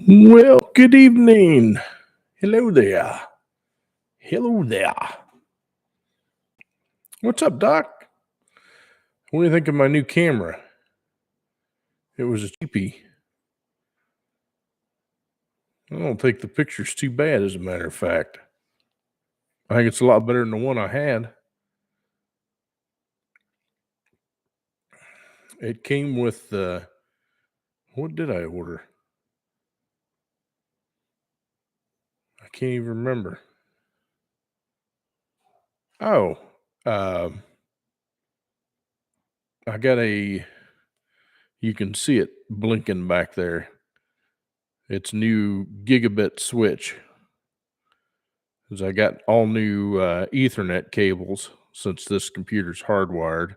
Well, good evening. Hello there. Hello there. What's up, Doc? What do you think of my new camera? It was a cheapie. I don't think the picture's too bad, as a matter of fact. I think it's a lot better than the one I had. It came with what did I order? I can't even remember. Oh, I got you can see it blinking back there. It's new gigabit switch. Because I got all new Ethernet cables since this computer's hardwired.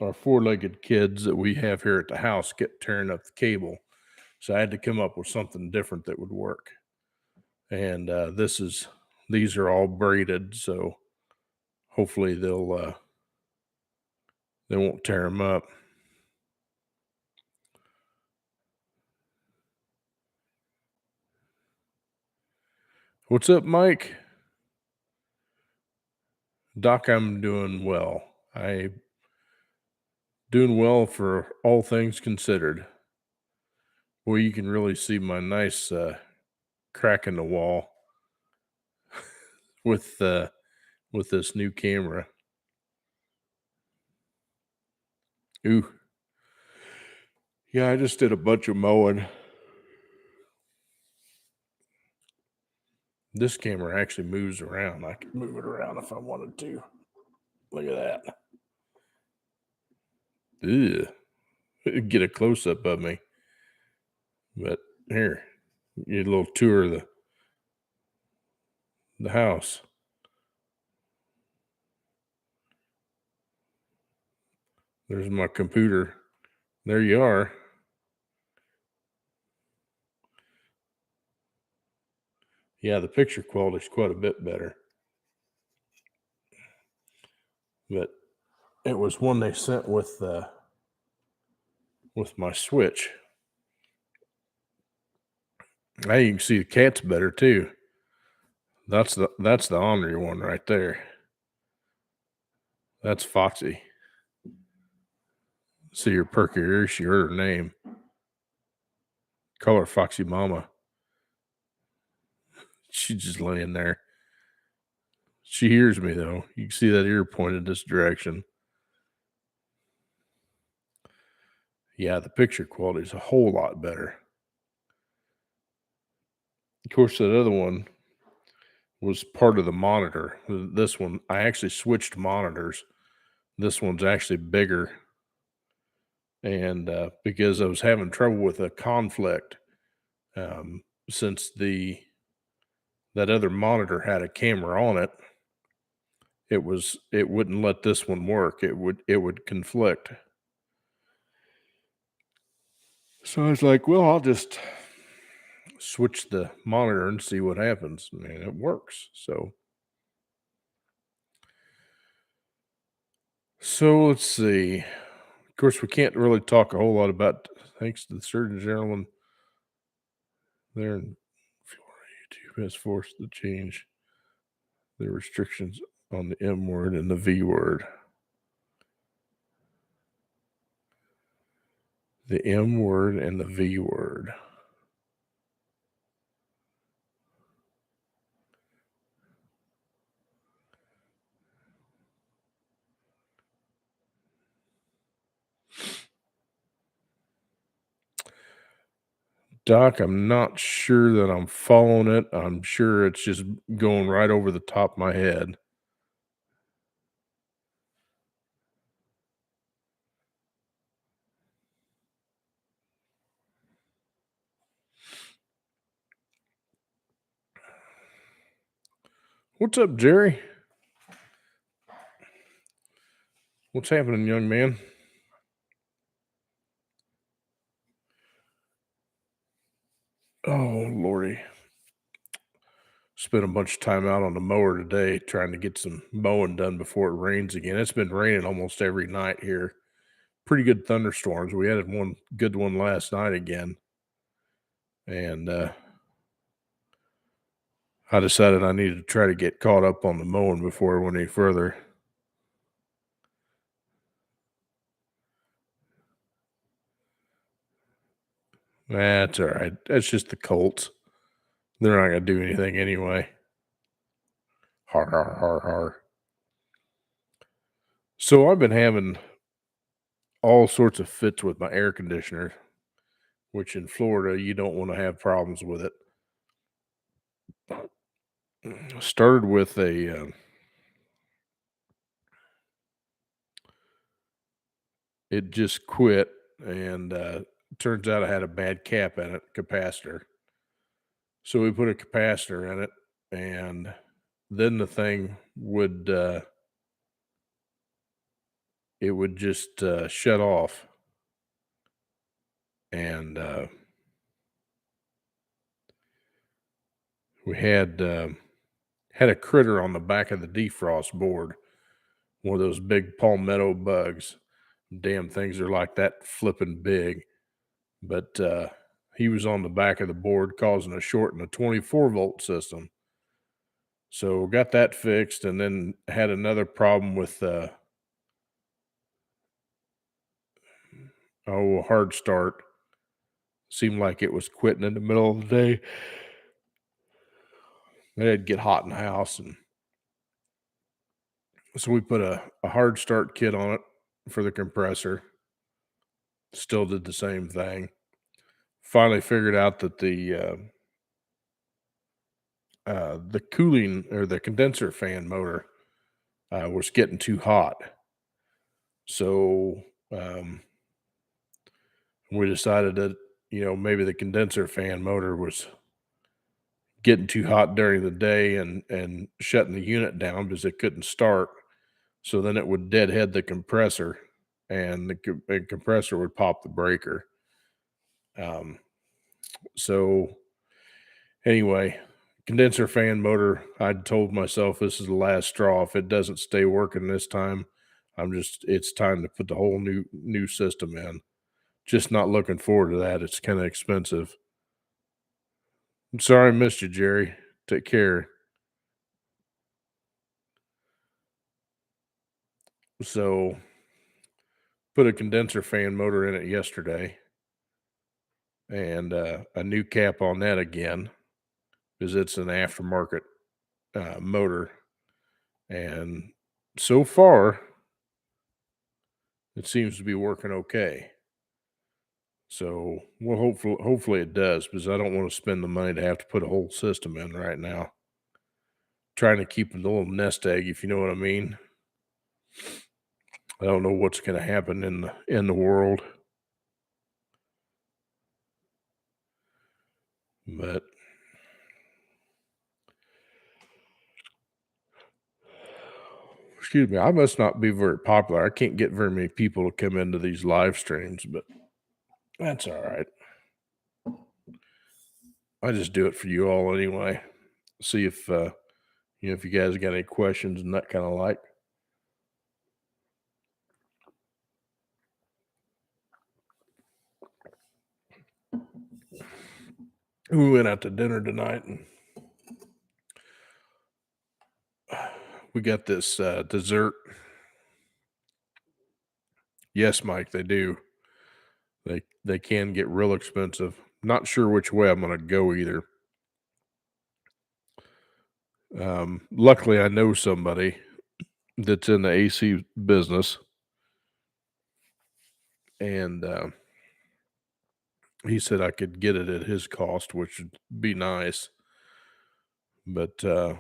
Our four-legged kids that we have here at the house kept tearing up the cable, so I had to come up with something different that would work. And these are all braided, so hopefully they won't tear them up. What's up, Mike? Doc, I'm doing well. Doing well for all things considered. Well, you can really see my nice crack in the wall with this new camera. Ooh. Yeah, I just did a bunch of mowing. This camera actually moves around. I could move it around if I wanted to. Look at that. Ew. Get a close up of me. But here, get a little tour of the house. There's my computer. There you are. Yeah, the picture quality is quite a bit better. But it was one they sent with my Switch. Now you can see the cat's better too. That's the ornery one right there. That's Foxy. See her perk her ears. She heard her name. Call her Foxy Mama. She's just laying there. She hears me though. You can see that ear pointed this direction. Yeah, the picture quality is a whole lot better. Of course, that other one was part of the monitor. This one, I actually switched monitors. This one's actually bigger. And because I was having trouble with a conflict, since that other monitor had a camera on it, it wouldn't let this one work. It would conflict. So I was like, well, I'll just switch the monitor and see what happens. And it works. So let's see. Of course, we can't really talk a whole lot about, thanks to the Surgeon General there in Florida, YouTube has forced to change the restrictions on the M word and the V word. The M word and the V word. Doc, I'm not sure that I'm following it. I'm sure it's just going right over the top of my head. What's up, Jerry? What's happening, young man? Oh, Lordy. Spent a bunch of time out on the mower today trying to get some mowing done before it rains again. It's been raining almost every night here pretty good thunderstorms. We had one good one last night again, and I decided I needed to try to get caught up on the mowing before I went any further. That's all right. That's just the Colts. They're not going to do anything anyway. Har, har, har, har. So I've been having all sorts of fits with my air conditioner, which in Florida, you don't want to have problems with it. Started with it just quit, and turns out I had a bad cap in it, capacitor. So we put a capacitor in it, and then the thing would it would just shut off, and we had a critter on the back of the defrost board, one of those big palmetto bugs. Damn things are like that flipping big, but he was on the back of the board causing a short in the 24-volt system. So got that fixed, and then had another problem with hard start. Seemed like it was quitting in the middle of the day. It'd get hot in the house, and so we put a hard start kit on it for the compressor. Still did the same thing. Finally figured out that the cooling or the condenser fan motor was getting too hot. So we decided that maybe the condenser fan motor was getting too hot during the day and shutting the unit down because it couldn't start. So then it would deadhead the compressor, and the compressor would pop the breaker. So anyway, condenser fan motor, I'd told myself this is the last straw. If it doesn't stay working this time, it's time to put the whole new system in. Just not looking forward to that. It's kind of expensive. I'm sorry I missed you, Jerry. Take care. So put a condenser fan motor in it yesterday, and a new cap on that again because it's an aftermarket motor. And so far, it seems to be working okay. So, well, hopefully it does, because I don't want to spend the money to have to put a whole system in right now. Trying to keep a little nest egg, if you know what I mean. I don't know what's going to happen in the world, but excuse me, I must not be very popular. I can't get very many people to come into these live streams, but that's all right. I just do it for you all anyway. See if if you guys got any questions and that kind of like. We went out to dinner tonight, and we got this dessert. Yes, Mike, they do. They can get real expensive. Not sure which way I'm going to go either. Luckily, I know somebody that's in the AC business, and he said I could get it at his cost, which would be nice. But the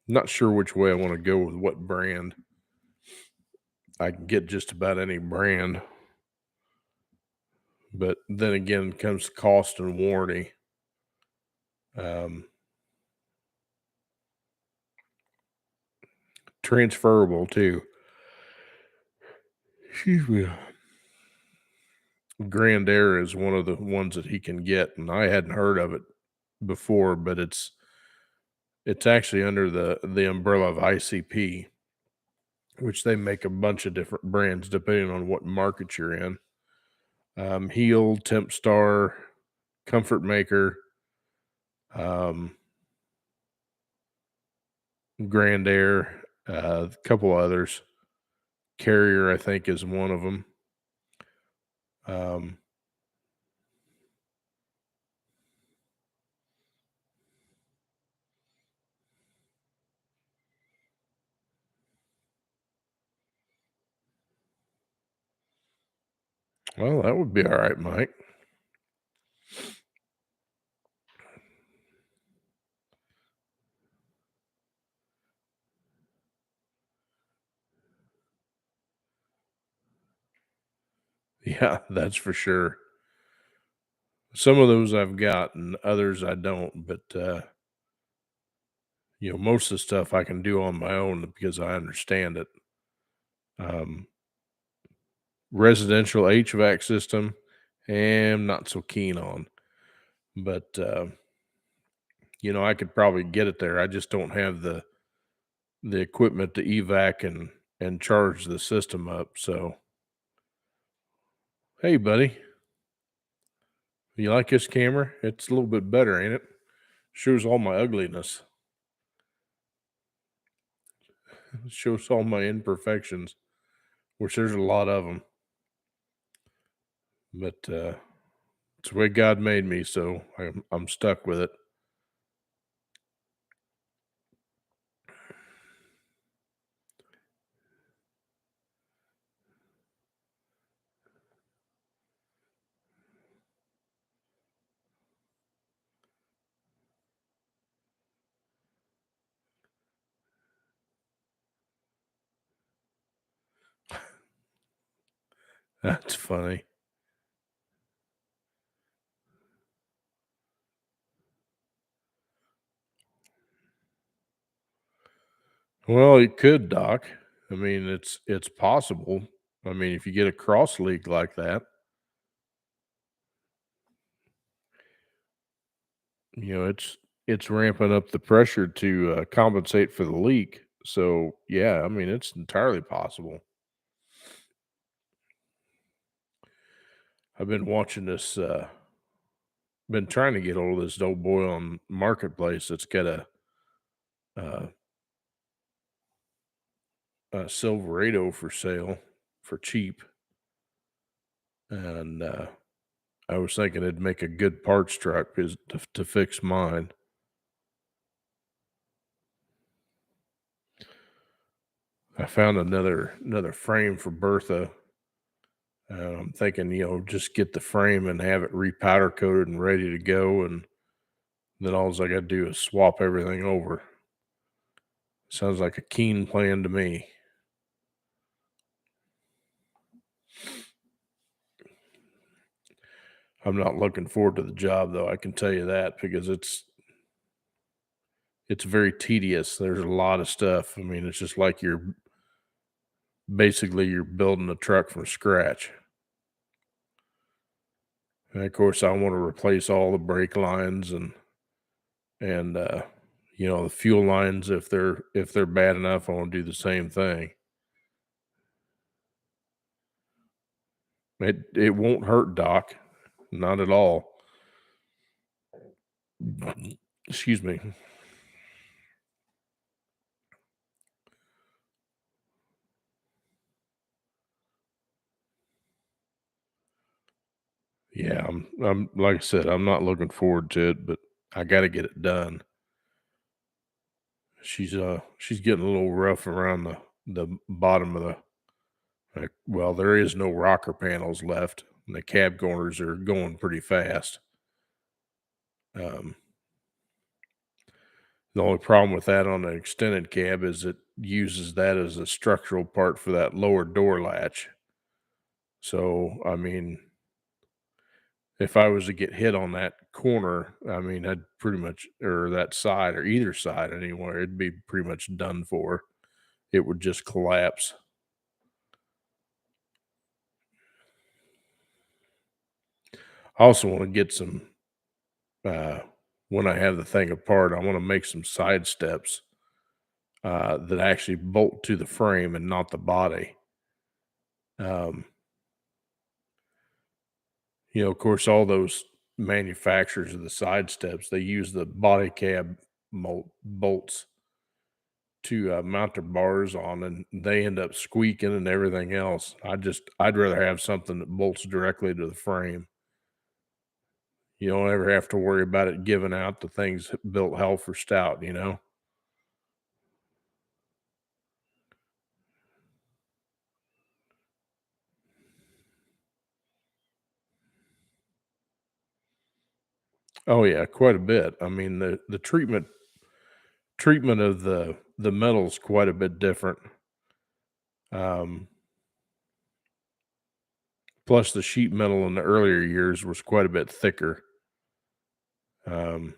not sure which way I want to go with what brand. I can get just about any brand, but then again comes cost and warranty. Transferable too. Excuse me. Grand Air is one of the ones that he can get, and I hadn't heard of it before, but it's It's actually under the umbrella of ICP, which they make a bunch of different brands depending on what market you're in. Heal, Temp Star, Comfort Maker, um, Grand Air, a couple others. Carrier, I think, is one of them. Um, well, that would be all right, Mike. Yeah, that's for sure. Some of those I've got, and others I don't. But most of the stuff I can do on my own because I understand it. Um, Residential HVAC system, am not so keen on, but I could probably get it there. I just don't have the equipment to evac and charge the system up. So, hey, buddy, you like this camera? It's a little bit better, ain't it? Shows all my ugliness. Shows all my imperfections, which there's a lot of them. But it's the way God made me, so I'm stuck with it. That's funny. Well, it could, Doc. I mean, it's possible. I mean, if you get a cross leak like that, it's ramping up the pressure to compensate for the leak. So yeah, I mean, it's entirely possible. I've been watching this. Been trying to get hold of this old boy on Marketplace that's got uh, a Silverado for sale for cheap, and I was thinking it'd make a good parts truck to fix mine. I found another frame for Bertha. I'm thinking, just get the frame and have it repowder coated and ready to go, and then all I got to do is swap everything over. Sounds like a keen plan to me. I'm not looking forward to the job though. I can tell you that because it's very tedious. There's a lot of stuff. I mean, it's just like you're building a truck from scratch. And of course, I want to replace all the brake lines and the fuel lines if they're bad enough. I want to do the same thing. It won't hurt, Doc. Not at all. Excuse me. Yeah, I'm like I said, I'm not looking forward to it, but I got to get it done. She's getting a little rough around the bottom of the well, there is no rocker panels left, and the cab corners are going pretty fast. Um, the only problem with that on an extended cab is it uses that as a structural part for that lower door latch. So, I mean, if I was to get hit on that corner, I mean, I'd pretty much, or that side, or either side anywhere, it'd be pretty much done for. It would just collapse. I also want to get some uh, when I have the thing apart, I want to make some side steps that actually bolt to the frame and not the body. Um, of course, all those manufacturers of the side steps, they use the body cab bolts to mount their bars on, and they end up squeaking and everything else. I'd rather have something that bolts directly to the frame. You don't ever have to worry about it giving out. The thing's built hell for stout. Oh yeah, quite a bit. I mean, the treatment of the metal's quite a bit different. Um, Plus the sheet metal in the earlier years was quite a bit thicker. Um,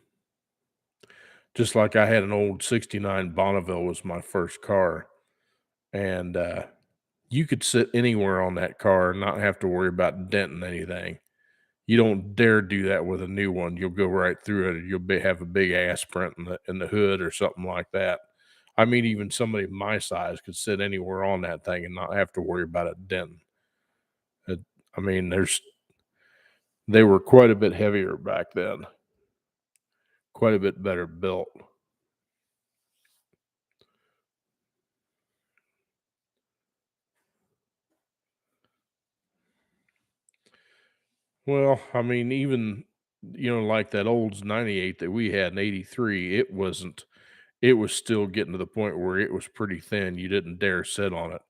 just like I had an old '69 Bonneville was my first car, and you could sit anywhere on that car and not have to worry about denting anything. You don't dare do that with a new one. You'll go right through it. Have a big ass print in the hood or something like that. I mean, even somebody my size could sit anywhere on that thing and not have to worry about it denting. It, I mean, they were quite a bit heavier back then, quite a bit better built. Well, I mean, even like that old '98 that we had in '83, it was still getting to the point where it was pretty thin. You didn't dare sit on it.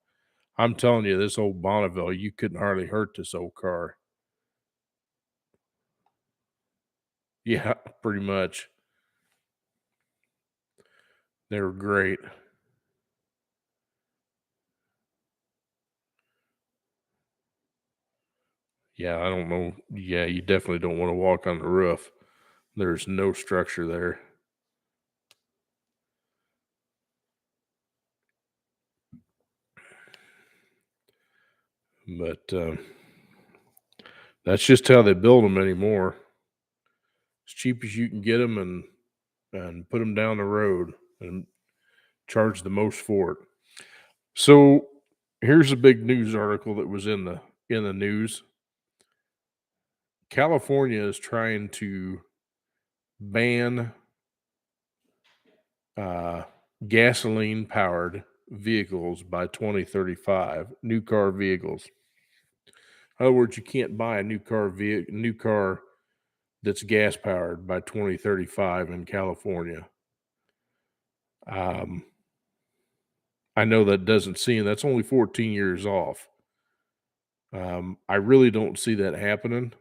I'm telling you, this old Bonneville, you couldn't hardly hurt this old car. Yeah, pretty much. They were great. Yeah, I don't know. Yeah, you definitely don't want to walk on the roof. There's no structure there. But that's just how they build them anymore. As cheap as you can get them, and put them down the road and charge the most for it. So here's a big news article that was in the news. California is trying to ban uh, gasoline powered vehicles by 2035. New car vehicles. In other words, you can't buy a new car that's gas powered by 2035 in California. Um, I know that doesn't seem that's only 14 years off. I really don't see that happening.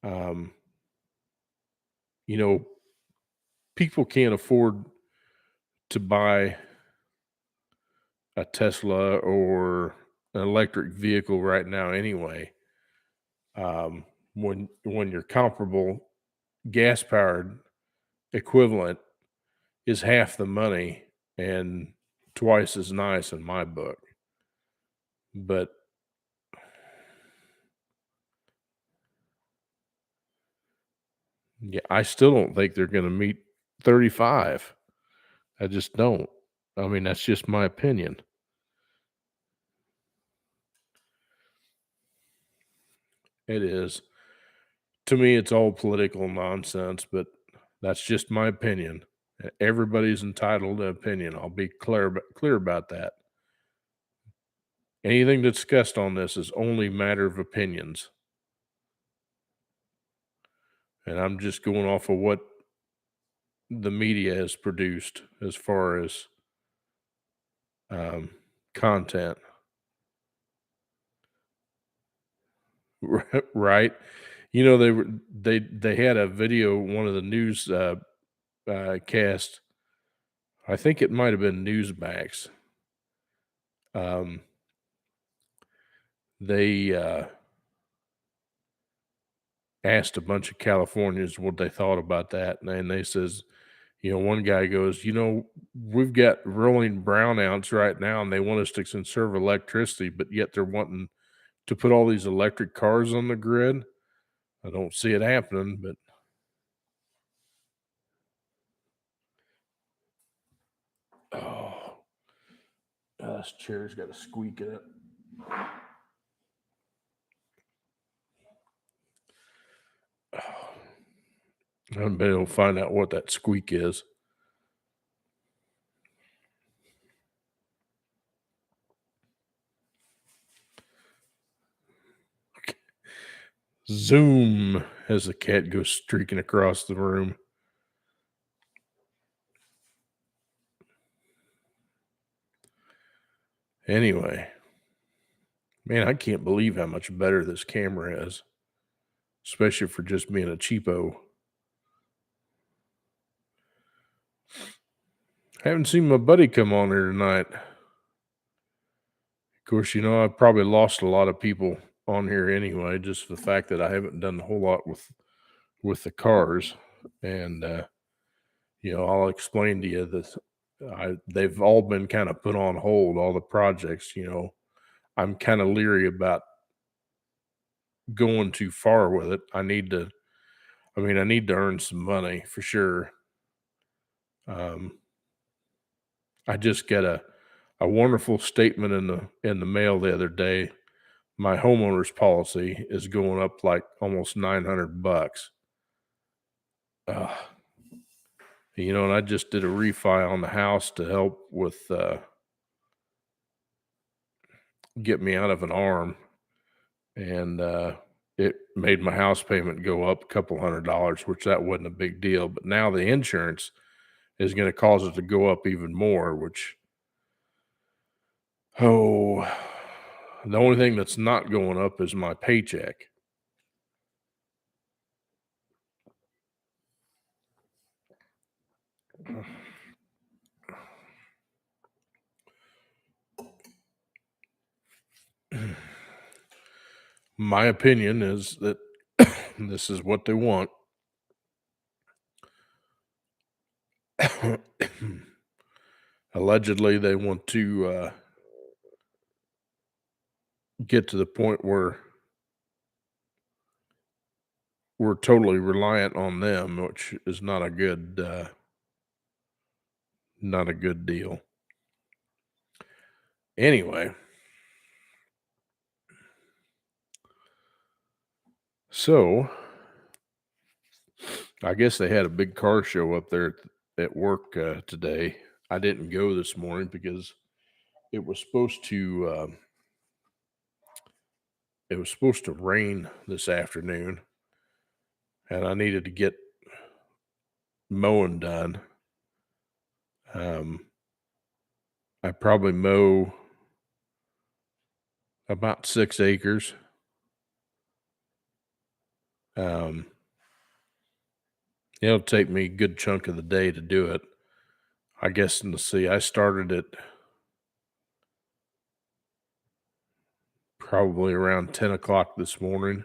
Um, you know, People can't afford to buy a Tesla or an electric vehicle right now anyway. When your comparable gas powered equivalent is half the money and twice as nice in my book. But yeah, I still don't think they're going to meet 35. I just don't. I mean, that's just my opinion. It is. To me, it's all political nonsense, but that's just my opinion. Everybody's entitled to opinion. I'll be clear about that. Anything discussed on this is only matter of opinions, and I'm just going off of what the media has produced as far as um, content. Right? They had a video. One of the news cast. I think it might have been Newsmax. Um, they asked a bunch of Californians what they thought about that, and they says, one guy goes, we've got rolling brownouts right now, and they want us to conserve electricity, but yet they're wanting to put all these electric cars on the grid. I don't see it happening, but This chair's got a squeak in it. I bet he'll find out what that squeak is. Zoom as the cat goes streaking across the room. Anyway, man, I can't believe how much better this camera is, especially for just being a cheapo. Haven't seen my buddy come on here tonight. Of course, I've probably lost a lot of people on here anyway, just the fact that I haven't done a whole lot with the cars. And I'll explain to you that they've all been kind of put on hold, all the projects. I'm kind of leery about going too far with it. I need to earn some money for sure. I just got a wonderful statement in the mail the other day. My homeowner's policy is going up like almost $900. Uh, and I just did a refi on the house to help with get me out of an arm, and it made my house payment go up a couple $100, which that wasn't a big deal. But now the insurance is going to cause it to go up even more, which, the only thing that's not going up is my paycheck. My opinion is that this is what they want. Allegedly, they want to get to the point where we're totally reliant on them, which is not a good deal. Anyway, so I guess they had a big car show up there at work today. I didn't go this morning because it was supposed to rain this afternoon, and I needed to get mowing done. I probably mow about 6 acres. It'll take me a good chunk of the day to do it. I guess, and let's see, I started at probably around 10 o'clock this morning.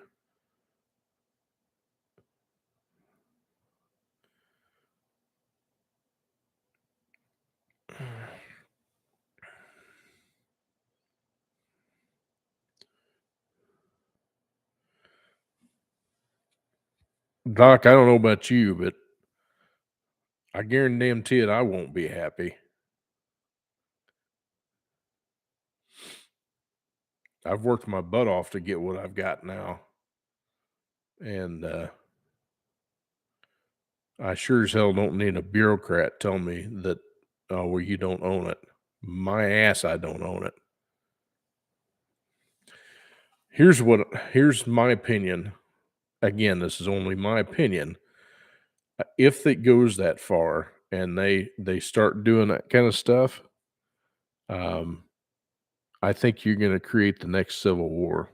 Doc, I don't know about you, but I guarantee it, I won't be happy. I've worked my butt off to get what I've got now. And I sure as hell don't need a bureaucrat tell me that, oh, well, you don't own it. My ass, I don't own it. Here's my opinion. Again, this is only my opinion. If it goes that far and they start doing that kind of stuff, I think you're going to create the next civil war.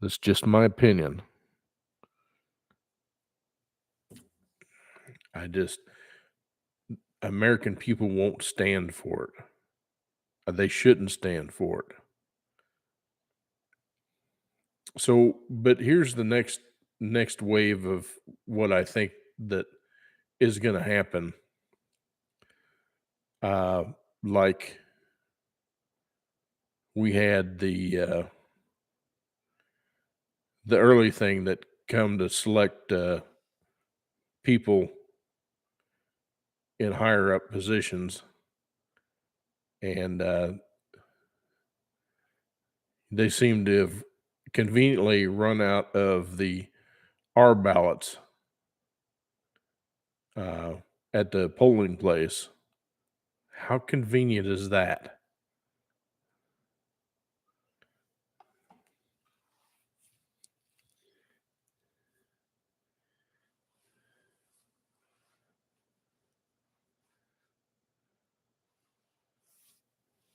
That's just my opinion. American people won't stand for it. They shouldn't stand for it. So, but here's the next wave of what I think that is going to happen. Like we had the early thing that come to select people in higher up positions. and they seem to have conveniently run out of the R ballots uh, at the polling place. How convenient is that?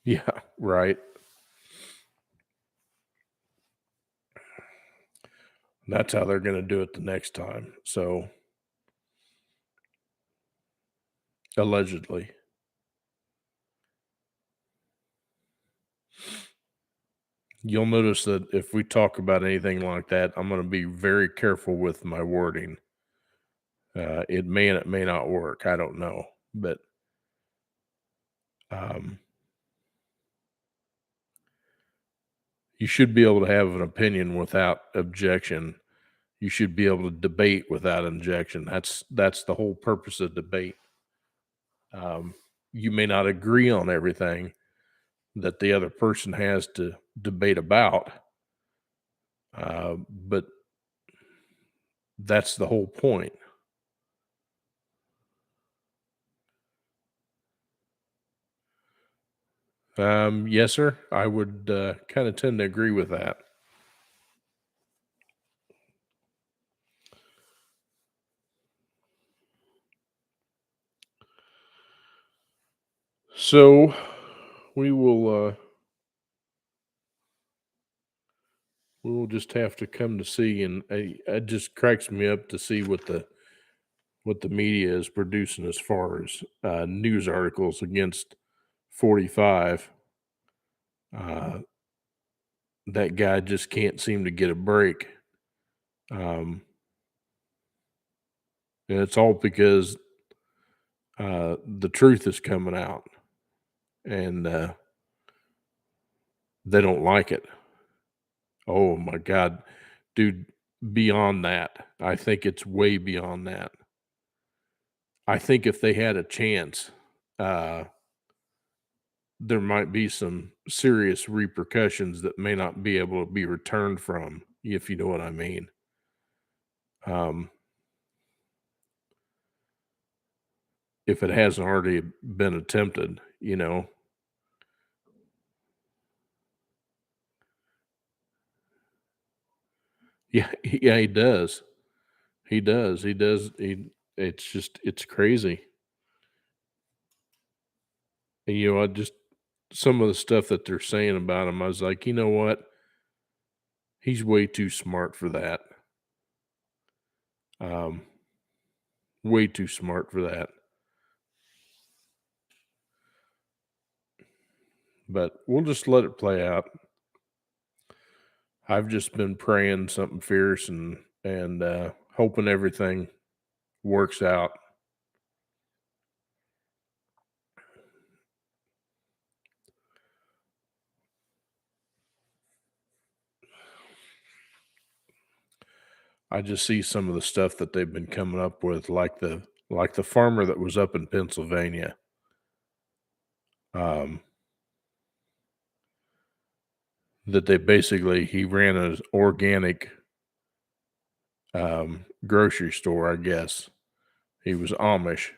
Yeah, right. That's how they're going to do it the next time. So, allegedly. You'll notice that if we talk about anything like that, I'm going to be very careful with my wording. It may and it may not work. I don't know, but um, you should be able to have an opinion without objection. You should be able to debate without objection. That's the whole purpose of debate. Um, you may not agree on everything that the other person has to debate about, but that's the whole point. Yes, sir. I would kind of tend to agree with that. So we will just have to come to see, and it just cracks me up to see what the media is producing as far as news articles against 45. Uh, that guy just can't seem to get a break. Um, and it's all because the truth is coming out, and they don't like it. Oh my God, dude, beyond that. I think it's way beyond that. I think if they had a chance, uh, there might be some serious repercussions that may not be able to be returned from, if you know what I mean. Um, if it hasn't already been attempted, you know. Yeah, yeah, he does. He does. He does. It's just, it's crazy. And, you know, I just, some of the stuff that they're saying about him, I was like, you know what? He's way too smart for that. Um, way too smart for that. But we'll just let it play out. I've just been praying something fierce and hoping everything works out. I just see some of the stuff that they've been coming up with, like the farmer that was up in Pennsylvania. Um, that they basically he ran an organic grocery store, I guess. He was Amish,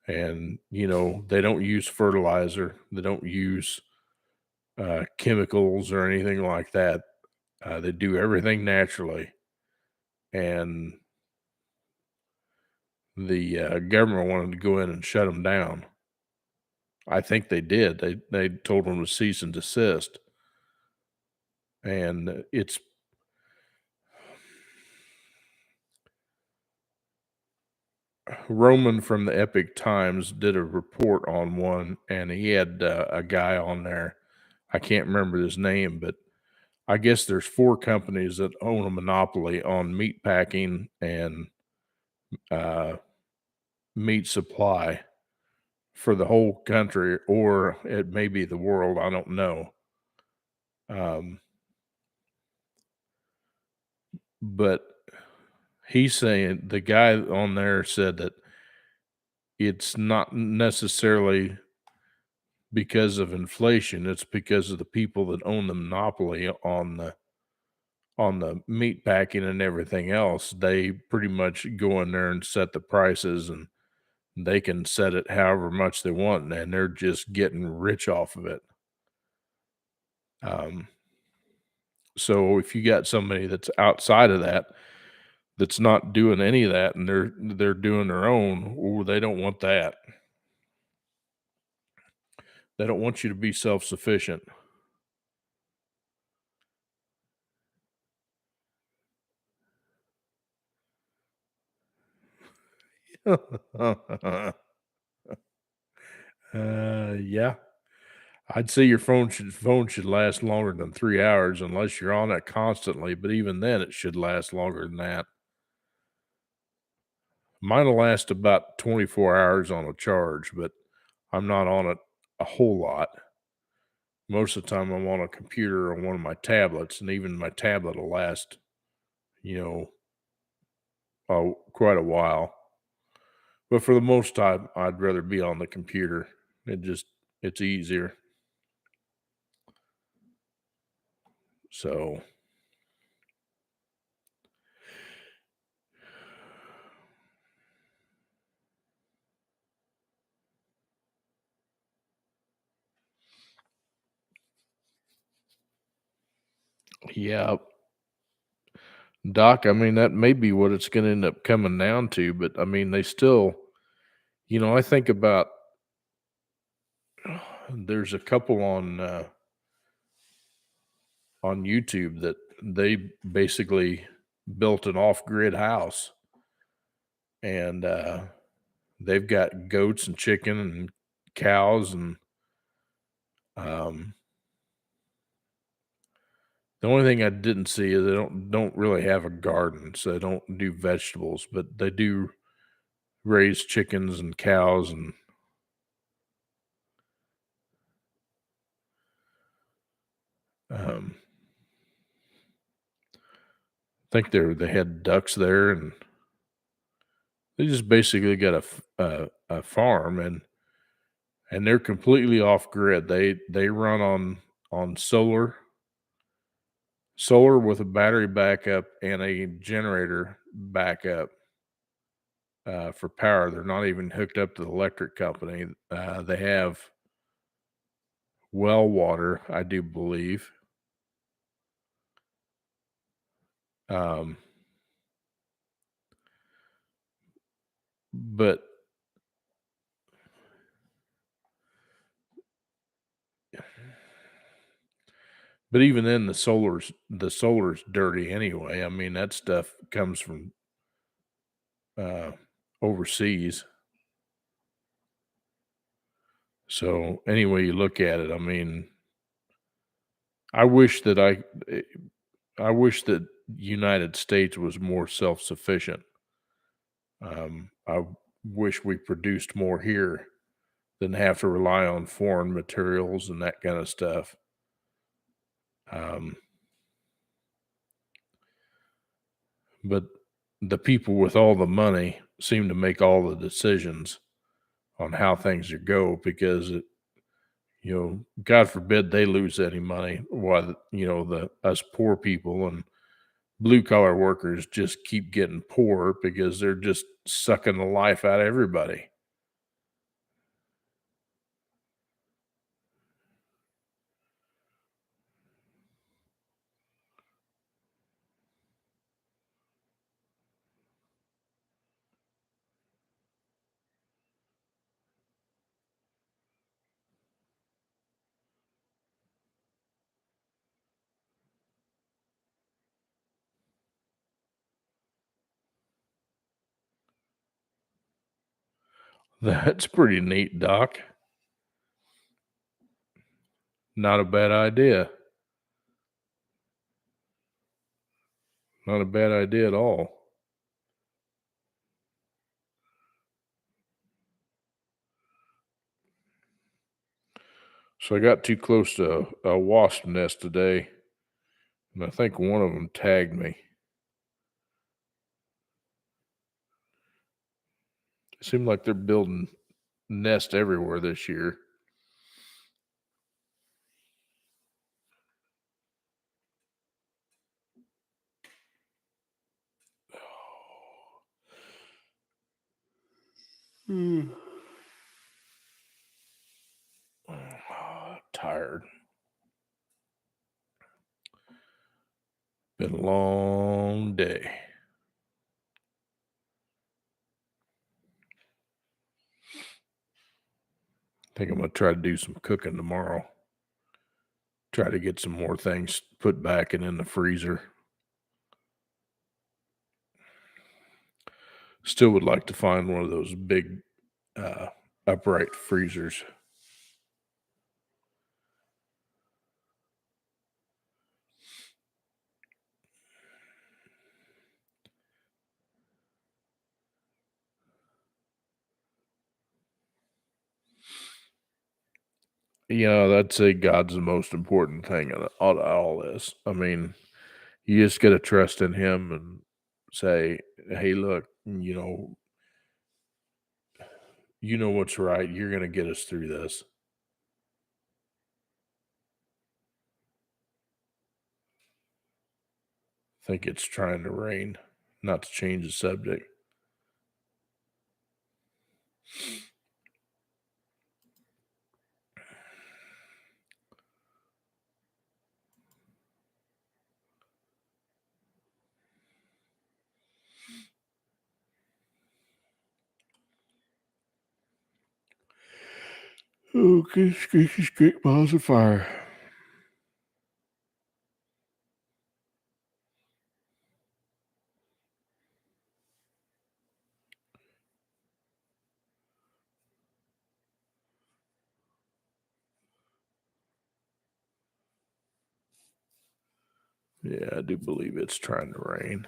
and you know they don't use fertilizer, they don't use chemicals or anything like that. They do everything naturally, and the government wanted to go in and shut them down. I think they did. They told them to cease and desist, and it's Roman from the Epic Times did a report on one, and he had a guy on there. I can't remember his name, but I guess there's 4 companies that own a monopoly on meat packing and uh, meat supply for the whole country, or it may be the world. I don't know. Um, but he's saying the guy on there said that it's not necessarily because of inflation. It's because of the people that own the monopoly on the meat packing and everything else. They pretty much go in there and set the prices, and they can set it however much they want, and they're just getting rich off of it. Um, so if you got somebody that's outside of that, that's not doing any of that, and they're doing their own, or they don't want that. They don't want you to be self-sufficient. Yeah. I'd say your phone should last longer than 3 hours unless you're on it constantly, but even then, it should last longer than that. Mine'll last about 24 hours on a charge, but I'm not on it a whole lot. Most of the time, I'm on a computer or one of my tablets, and even my tablet will last, you know, quite a while. But for the most time, I'd rather be on the computer. It's easier. So, yeah, Doc, I mean, that may be what it's gonna end up coming down to, but, I mean, they still I think about there's a couple on YouTube that they basically built an off-grid house, and, they've got goats and chicken and cows, and, um, the only thing I didn't see is they don't really have a garden, so they don't do vegetables, but they do raise chickens and cows, and, um think they had ducks there, and they just basically got a farm, and they're completely off grid. They run on solar with a battery backup and a generator backup for power. They're not even hooked up to the electric company. They have well water, I do believe. Um, but but even then, the solar's dirty anyway. I mean, that stuff comes from uh, overseas. So any way you look at it, I mean, I wish that eh, I wish that United States was more self-sufficient. I wish we produced more here than have to rely on foreign materials and that kind of stuff. Um, but the people with all the money seem to make all the decisions on how things are go because God forbid they lose any money while the us poor people and blue collar workers just keep getting poorer because they're just sucking the life out of everybody. That's pretty neat, Doc. Not a bad idea. Not a bad idea at all. So I got too close to a wasp nest today, and I think one of them tagged me. It seemed like they're building nests everywhere this year. Tired. Been a long day. Think I'm gonna try to do some cooking tomorrow. Try to get some more things put back and in the freezer. Still would like to find one of those big upright freezers. I'd say God's the most important thing out of all this. I mean, you just got to trust in Him and say, "Hey, look, you know what's right. You're going to get us through this." I think it's trying to rain, not to change the subject. Okay, great balls of fire. Yeah, I do believe it's trying to rain.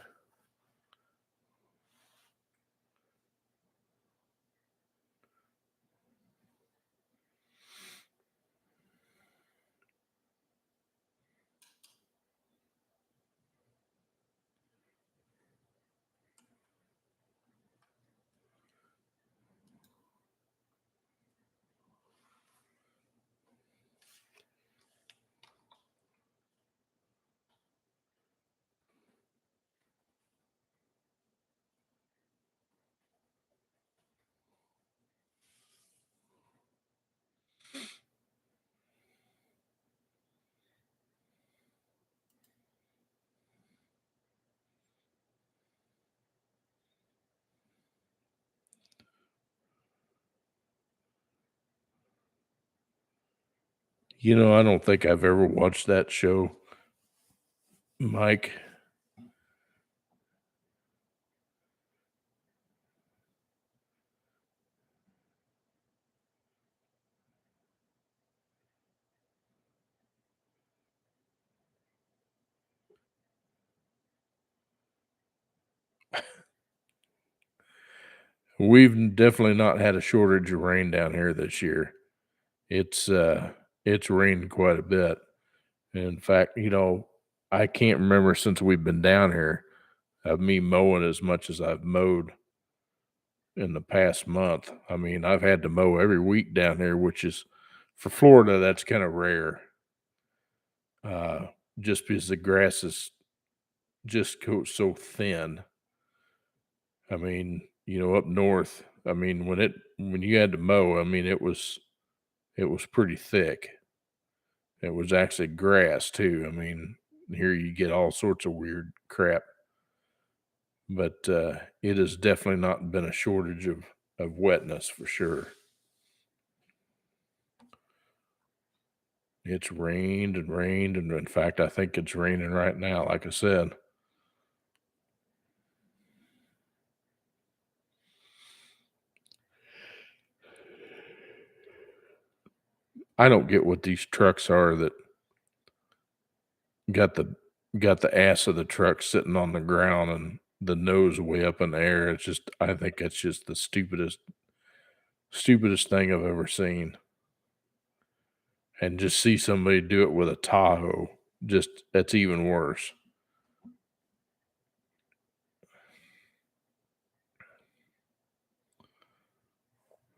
I don't think I've ever watched that show, Mike. We've definitely not had a shortage of rain down here this year. It's rained quite a bit. In fact, I can't remember since we've been down here of me mowing as much as I've mowed in the past month. I mean, I've had to mow every week down here, which is for Florida, that's kind of rare. Just because the grass is just so thin. I mean, up north, I mean, when you had to mow, I mean, it was pretty thick. It was actually grass too. I mean, here you get all sorts of weird crap, but it has definitely not been a shortage of wetness for sure. It's rained and rained, and in fact, I think it's raining right now, like I said. I don't get what these trucks are that got the got the ass of the truck sitting on the ground and the nose way up in the air. I think it's just the stupidest thing I've ever seen. And just see somebody do it with a Tahoe, just that's even worse.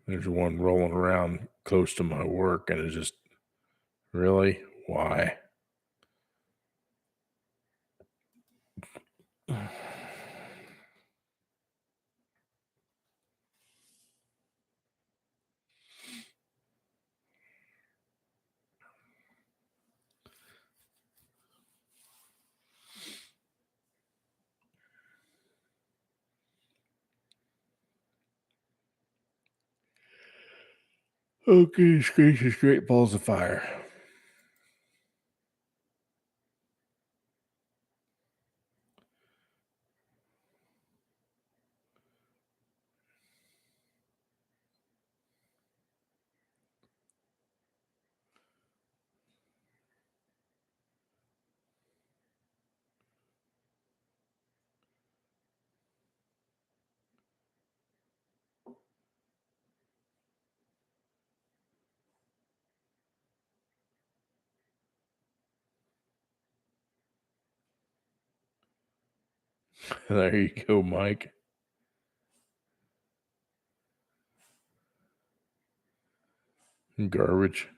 There's one rolling around close to my work, and it's just really why? Oh, goodness gracious, great balls of fire. There you go, Mike. Garbage.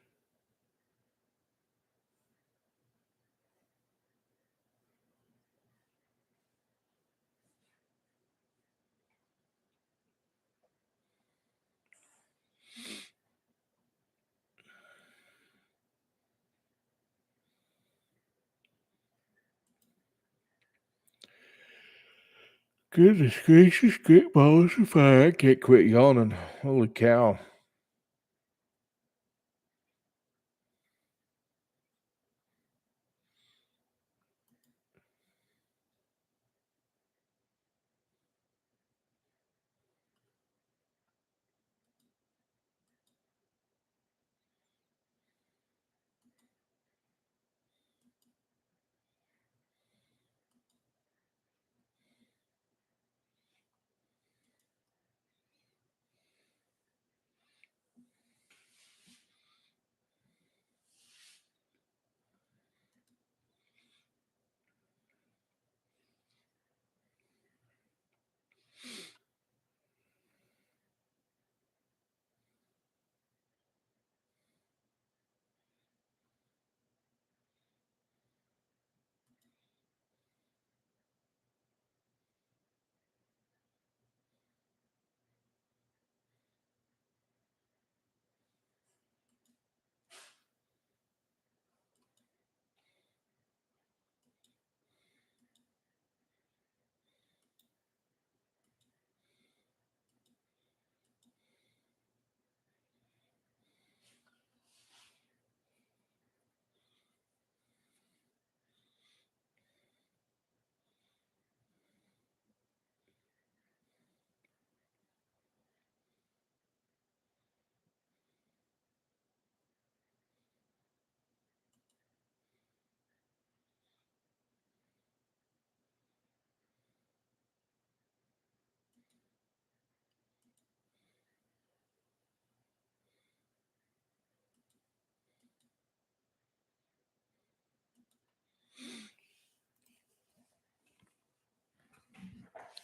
Goodness gracious, great balls of fire. I can't quit yawning. Holy cow.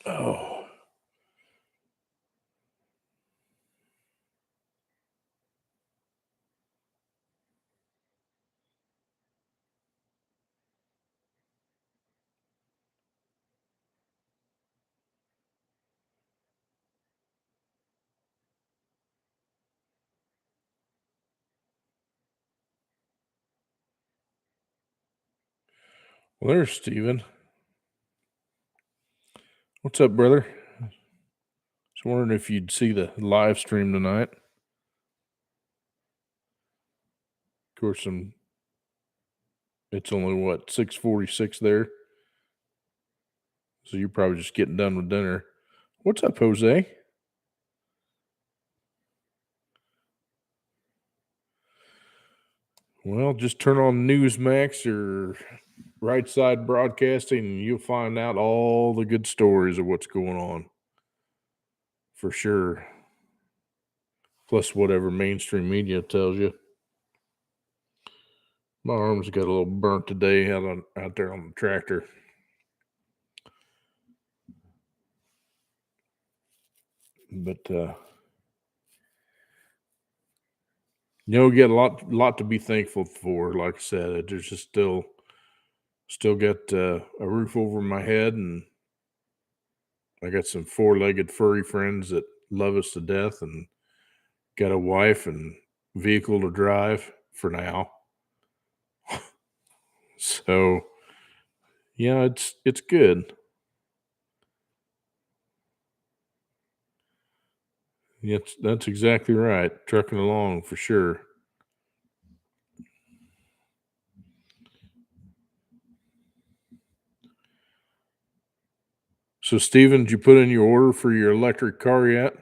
Oh. Well, there's Steven. What's up, brother? Just wondering if you'd see the live stream tonight. Of course, it's only what 6:46 there, so you're probably just getting done with dinner. What's up, Jose? Well, just turn on Newsmax or Right Side Broadcasting, and you'll find out all the good stories of what's going on. For sure. Plus, whatever mainstream media tells you. My arms got a little burnt today out there on the tractor. But we get a lot to be thankful for. Like I said, there's just still got a roof over my head, and I got some four-legged furry friends that love us to death, and got a wife and vehicle to drive for now. So yeah, it's good. That's exactly right. Trucking along for sure. So, Steven, did you put in your order for your electric car yet?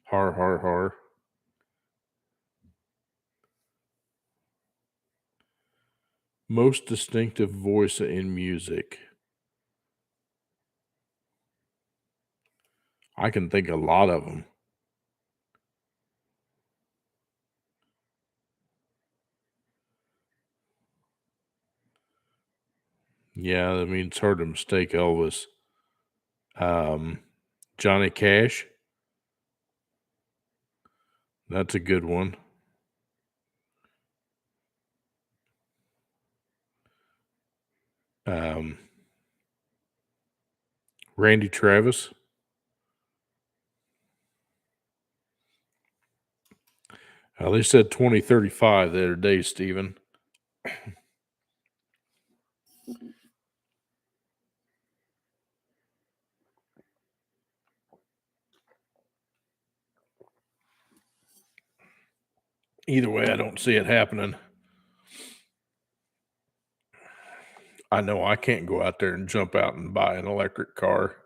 Har, har, har. Most distinctive voice in music. I can think a lot of them. Yeah, I mean, it's hard to mistake Elvis. Um, Johnny Cash. That's a good one. Um, Randy Travis. They said 2035 the other day, Steven. Either way, I don't see it happening. I know I can't go out there and jump out and buy an electric car.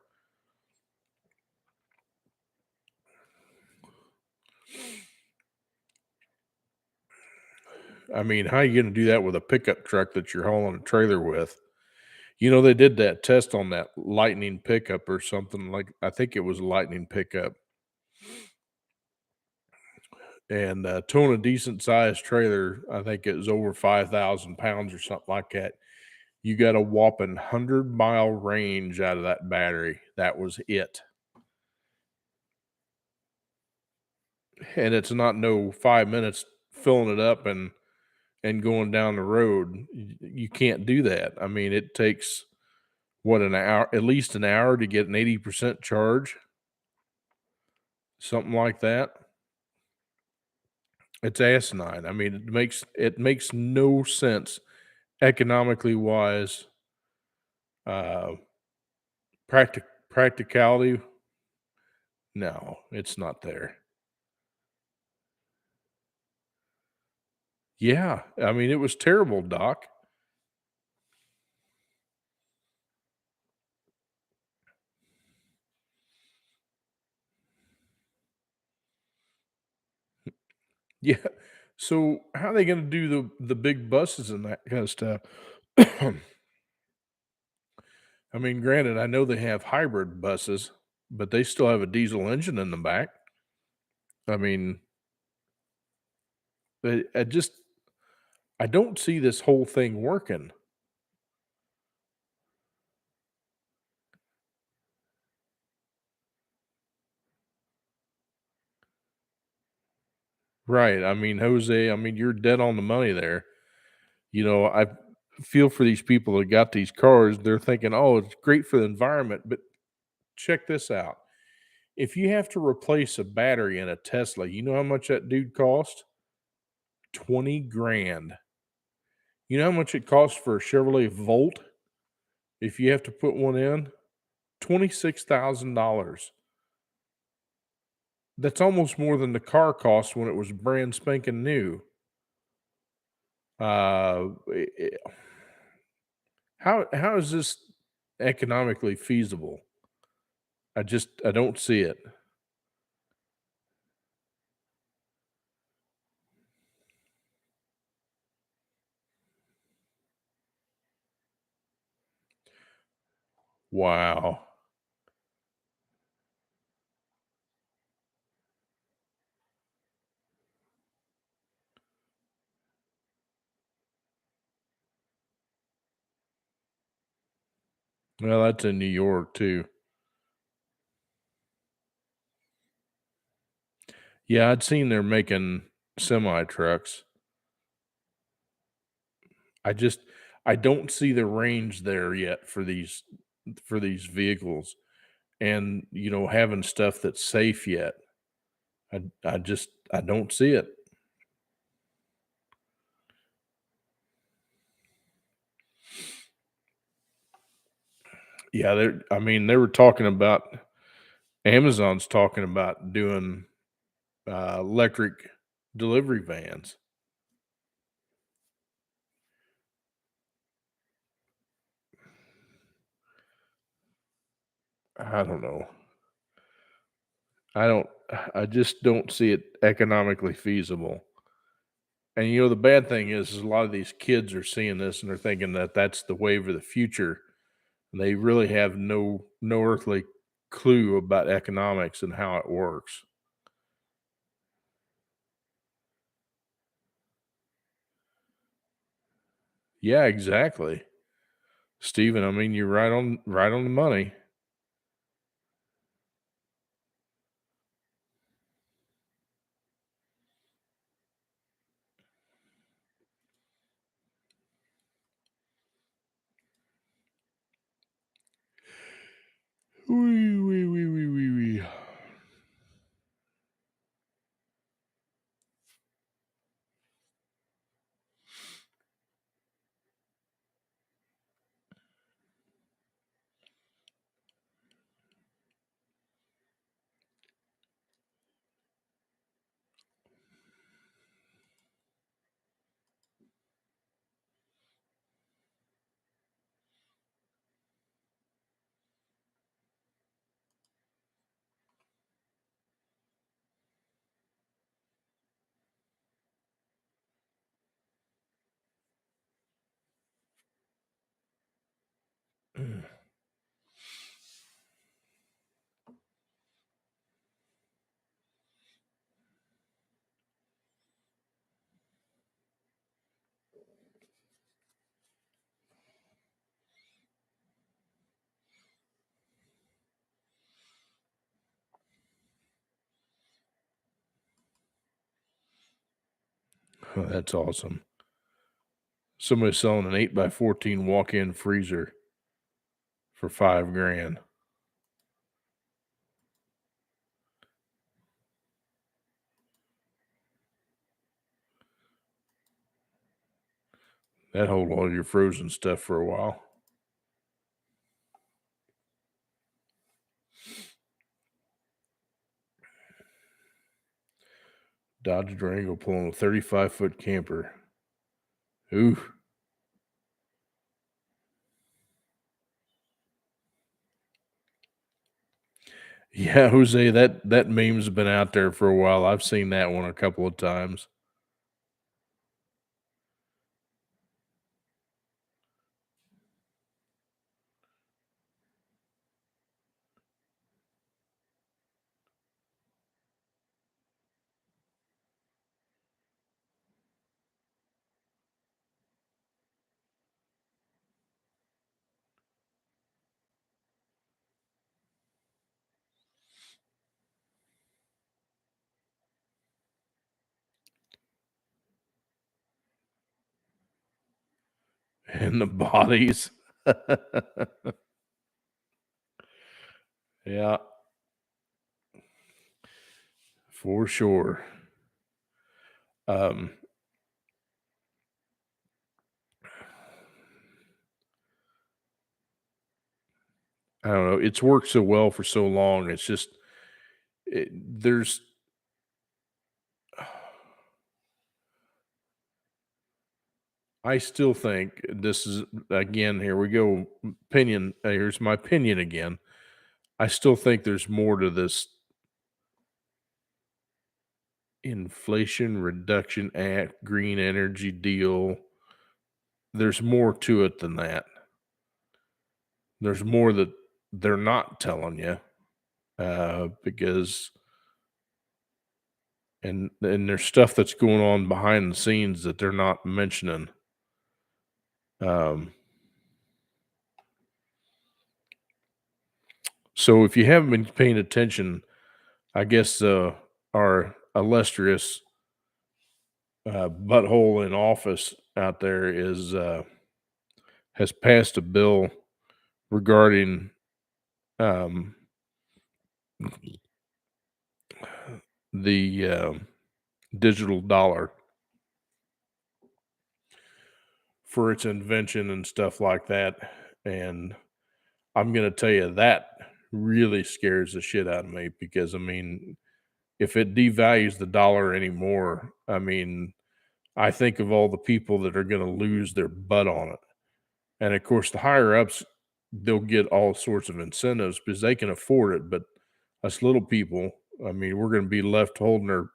I mean, how are you going to do that with a pickup truck that you're hauling a trailer with? You know, they did that test on that Lightning pickup or something like I think it was a Lightning pickup, and towing a decent sized trailer, I think it was over 5,000 pounds or something like that. You got a whopping 100-mile range out of that battery. That was it. And it's not no 5 minutes filling it up and going down the road. You can't do that. I mean, it takes what, an hour, at least an hour to get an 80% charge, something like that. It's asinine. I mean, it makes no sense economically wise. Uh, practicality, no, it's not there. Yeah, I mean, it was terrible, Doc. Yeah. So how are they going to do the big buses and that kind of stuff? I mean, granted, I know they have hybrid buses, but they still have a diesel engine in the back. I mean, I don't see this whole thing working. Right. I mean, Jose, I mean, you're dead on the money there. You know, I feel for these people that got these cars. They're thinking, oh, it's great for the environment. But check this out. If you have to replace a battery in a Tesla, you know how much that dude cost? 20 grand. You know how much it costs for a Chevrolet Volt if you have to put one in? $26,000. That's almost more than the car cost when it was brand spanking new. I how is this economically feasible? I don't see it. Wow. Well, that's in New York too. Yeah, I'd seen they're making semi trucks. I just I don't see the range there yet for these vehicles and, you know, having stuff that's safe yet. I don't see it. Yeah, I mean, they were talking about Amazon's talking about doing electric delivery vans. I don't know. I don't. I just don't see it economically feasible. And the bad thing is a lot of these kids are seeing this and they're thinking that that's the wave of the future. And they really have no earthly clue about economics and how it works. Yeah, exactly. Steven, I mean, you're right on the money. Wee, wee, wee, wee, wee, wee. Oh, that's awesome. Somebody's selling an 8x14 walk-in freezer for 5 grand. That hold all your frozen stuff for a while. Dodge Durango pulling a 35-foot camper. Ooh. Yeah, Jose, that meme's been out there for a while. I've seen that one a couple of times. And the bodies. Yeah, for sure. Um, I don't know. It's worked so well for so long. It's just there's I still think this is again, here we go. Opinion. Here's my opinion again. I still think there's more to this Inflation Reduction Act, green energy deal. There's more to it than that. There's more that they're not telling you, because and there's stuff that's going on behind the scenes that they're not mentioning. Um, so if you haven't been paying attention, I guess our illustrious butthole in office out there is has passed a bill regarding um, the digital dollar for its invention and stuff like that. And I'm going to tell you that really scares the shit out of me because, I mean, if it devalues the dollar anymore, I mean, I think of all the people that are going to lose their butt on it. And of course, the higher ups, they'll get all sorts of incentives because they can afford it. But us little people, I mean, we're going to be left holding our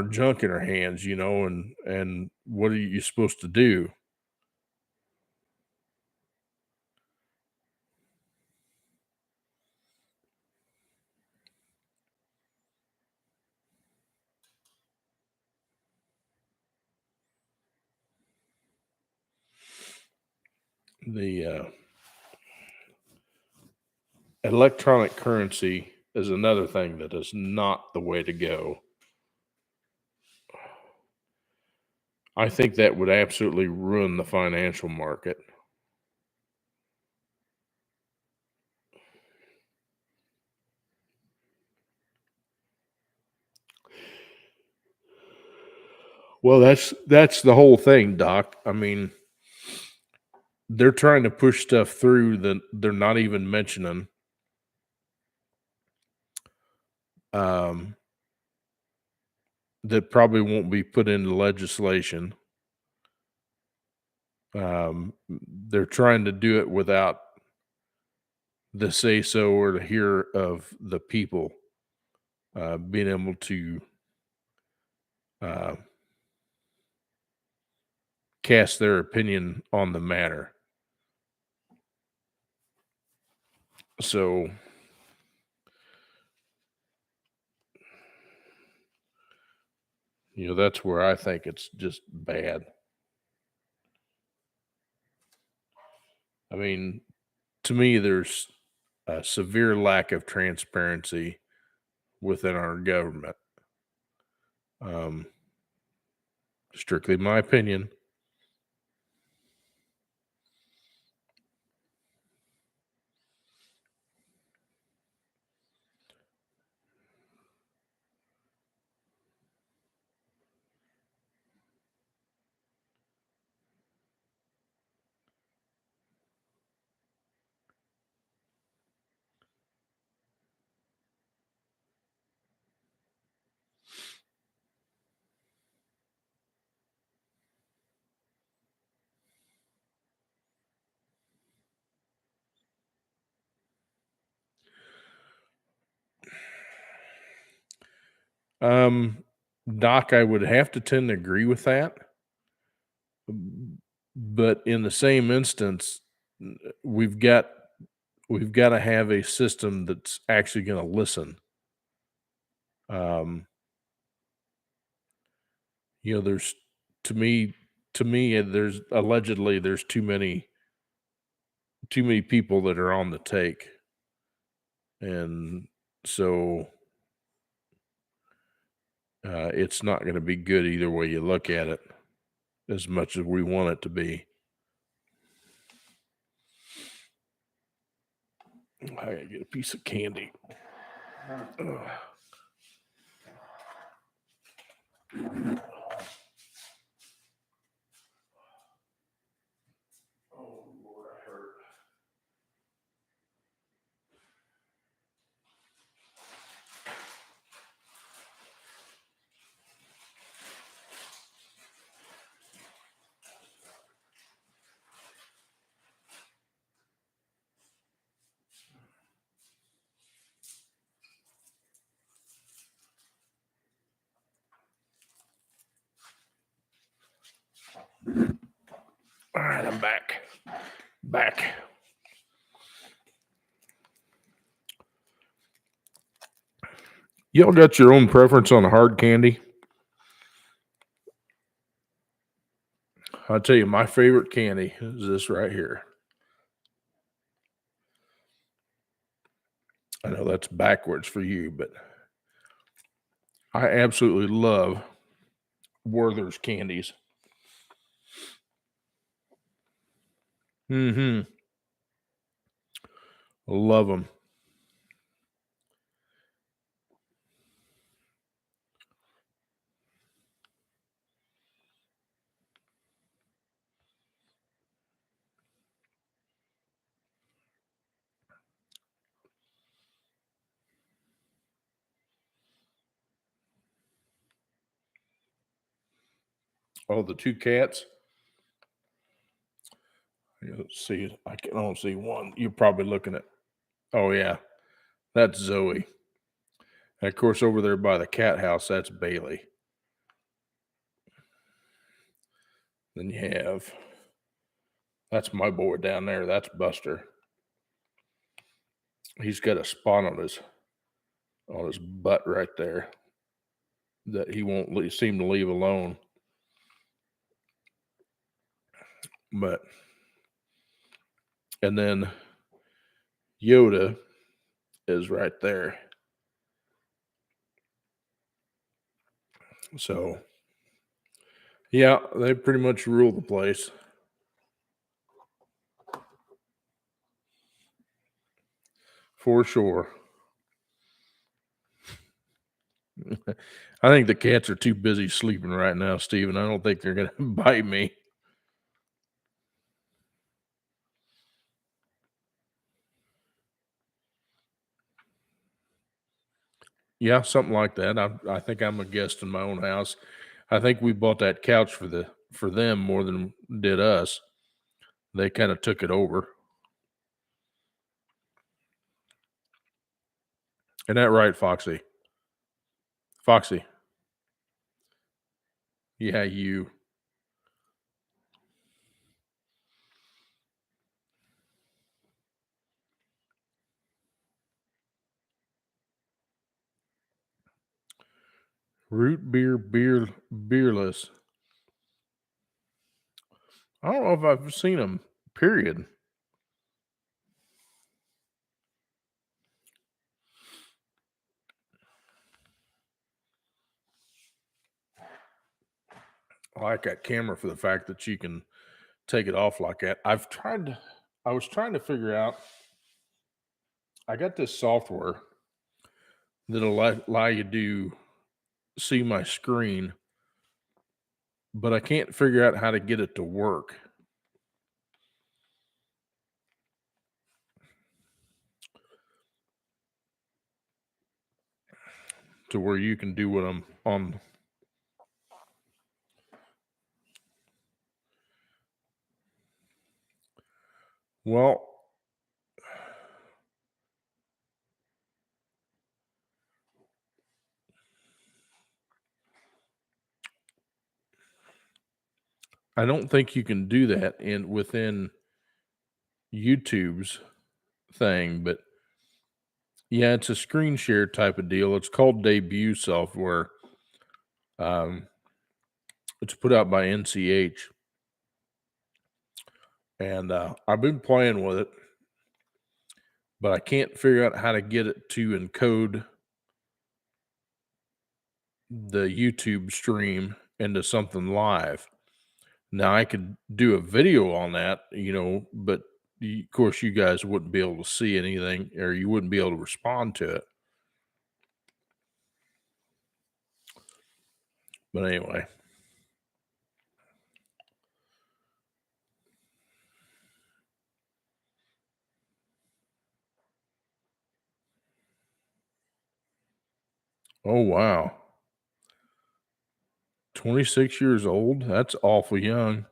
junk in our hands, and what are you supposed to do? The electronic currency is another thing that is not the way to go. I think that would absolutely ruin the financial market. Well, that's the whole thing, Doc. I mean, they're trying to push stuff through that they're not even mentioning. Um, that probably won't be put into legislation. They're trying to do it without the say so or the hear of the people being able to uh, cast their opinion on the matter. So, that's where I think it's just bad. I mean, to me, there's a severe lack of transparency within our government. Um, Strictly my opinion. Um, Doc, I would have to tend to agree with that. But in the same instance, we've got we've got to have a system that's actually going to listen. Um, there's to me, there's allegedly there's too many people that are on the take, and so it's not going to be good either way you look at it, as much as we want it to be. I gotta get a piece of candy. Ugh. Oh Lord, I hurt. All right, I'm back. Back. Y'all got your own preference on hard candy? I'll tell you, my favorite candy is this right here. I know that's backwards for you, but I absolutely love Werther's candies. Mm-hmm. Love them. Oh, the two cats. Let's see. I don't see one. You're probably looking at. Oh yeah, that's Zoe. And of course, over there by the cat house, that's Bailey. Then you have. That's my boy down there. That's Buster. He's got a spot on his butt right there that he won't seem to leave alone. But and then Yoda is right there. So yeah, they pretty much rule the place. For sure. I think the cats are too busy sleeping right now, Steven. I don't think they're going to bite me. Yeah, something like that. I think I'm a guest in my own house. I think we bought that couch for them more than did us. They kind of took it over. Isn't that right, Foxy? Foxy. Yeah, you. Root beerless. I don't know if I've seen them, period. I like that camera for the fact that you can take it off like that. I was trying to figure out, I got this software that'll allow you to see my screen, but I can't figure out how to get it to work. To where you can do what I'm on. Well, I don't think you can do that within YouTube's thing, but yeah, it's a screen share type of deal. It's called Debut software. It's put out by NCH, and I've been playing with it, but I can't figure out how to get it to encode the YouTube stream into something live. Now I could do a video on that, but of course you guys wouldn't be able to see anything, or you wouldn't be able to respond to it. But anyway. Oh wow. 26 years old. That's awful young.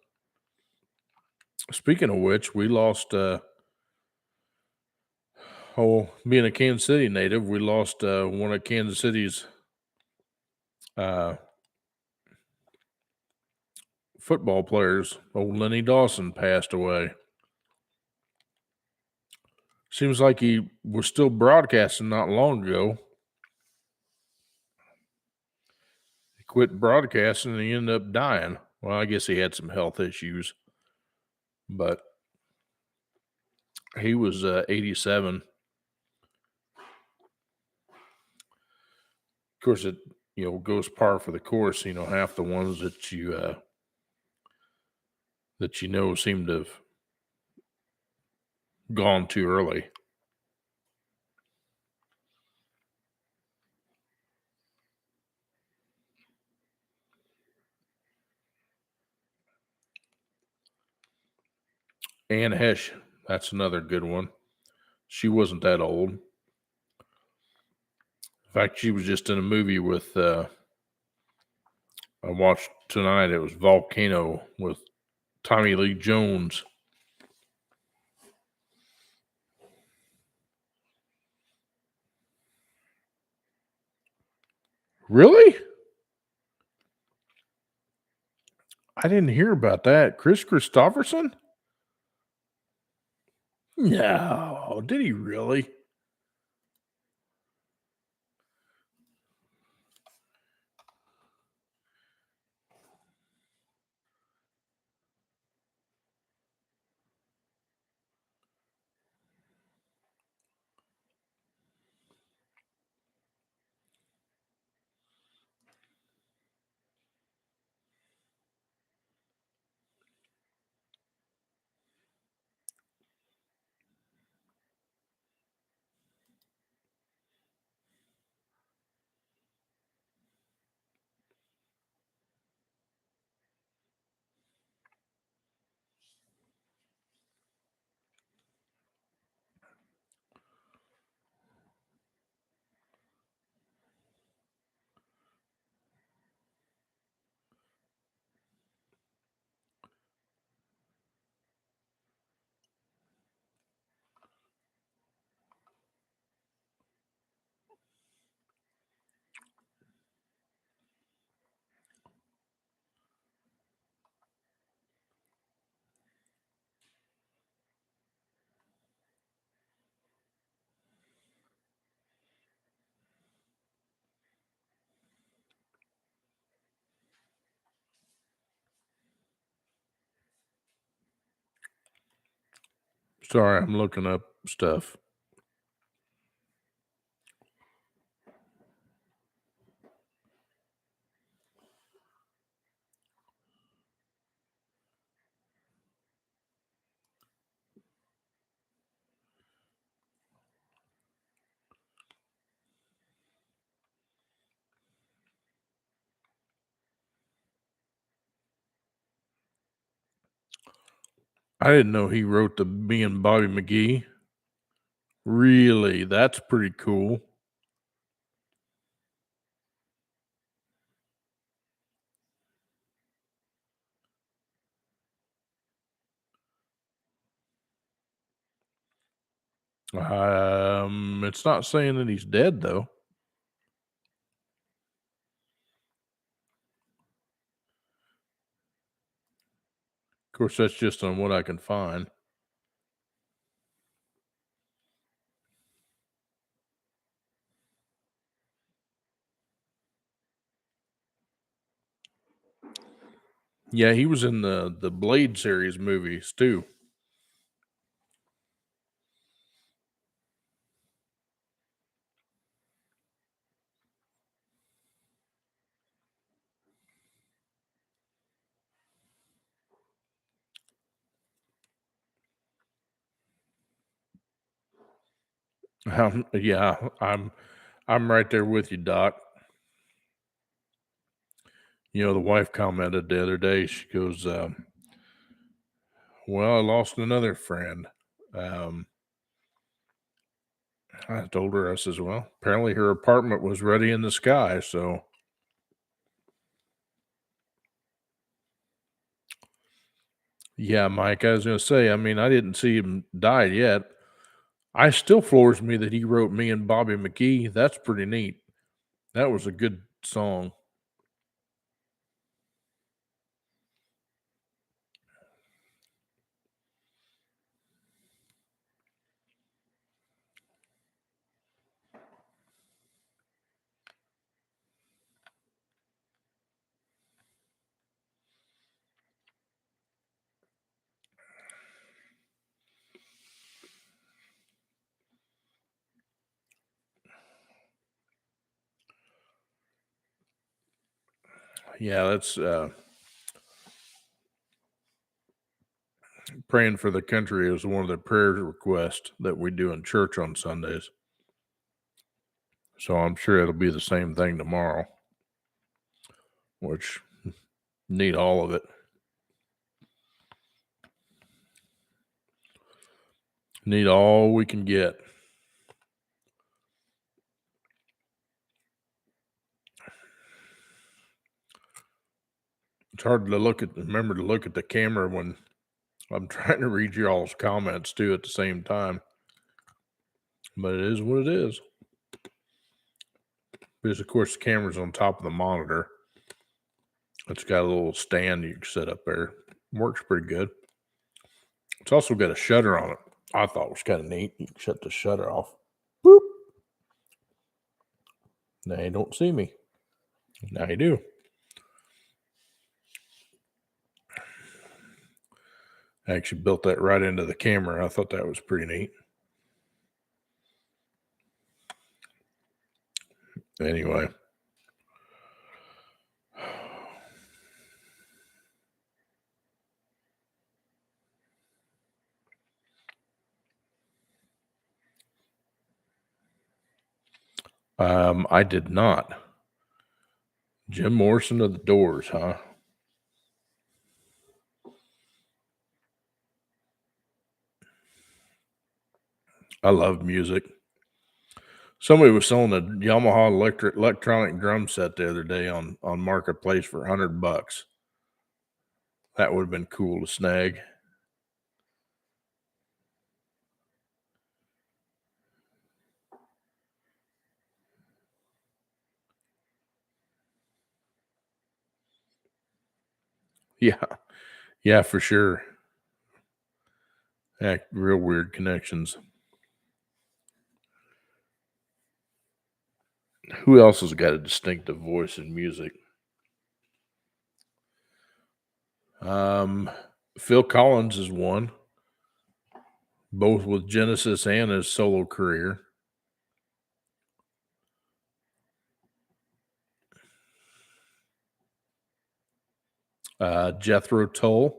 Speaking of which, we lost being a Kansas City native, we lost one of Kansas City's football players. Old Lenny Dawson passed away. Seems like he was still broadcasting not long ago. He quit broadcasting and he ended up dying. Well, I guess he had some health issues, but he was 87. Of course, it goes par for the course. Half the ones that you seem to have gone too early. Anne Hesh, that's another good one. She wasn't that old. In fact, she was just in a movie with I watched tonight. It was Volcano with Tommy Lee Jones. Really? I didn't hear about that. Chris Christopherson? No, did he really? Sorry, I'm looking up stuff. I didn't know he wrote the Me and Bobby McGee. Really? That's pretty cool. It's not saying that he's dead though. Of course, that's just on what I can find. Yeah, he was in the Blade series movies too. Yeah, I'm right there with you, Doc. You know, the wife commented the other day. She goes, "Well, I lost another friend." Um, I told her, I says, "Well, apparently her apartment was ready in the sky." So, yeah, Mike, I was gonna say, I mean, I didn't see him die yet. I still floors me that he wrote Me and Bobby McGee. That's pretty neat. That was a good song. Yeah, that's praying for the country is one of the prayer requests that we do in church on Sundays. So I'm sure it'll be the same thing tomorrow, which need all of it. Need all we can get. It's hard to remember to look at the camera when I'm trying to read your all's comments too at the same time. But it is what it is. Because, of course, the camera's on top of the monitor. It's got a little stand you can set up there. Works pretty good. It's also got a shutter on it. I thought it was kind of neat. You can shut the shutter off. Boop. Now you don't see me. Now you do. I actually built that right into the camera. I thought that was pretty neat. Anyway. I did not. Jim Morrison of the Doors, huh? I love music. Somebody was selling a Yamaha electronic drum set the other day on Marketplace for $100. That would have been cool to snag. Yeah, for sure. Yeah, real weird connections. Who else has got a distinctive voice in music? Phil Collins is one, both with Genesis and his solo career. Jethro Tull.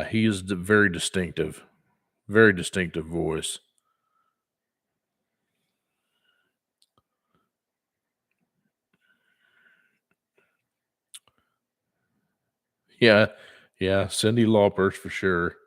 He is very distinctive voice. Yeah, Cyndi Lauper for sure.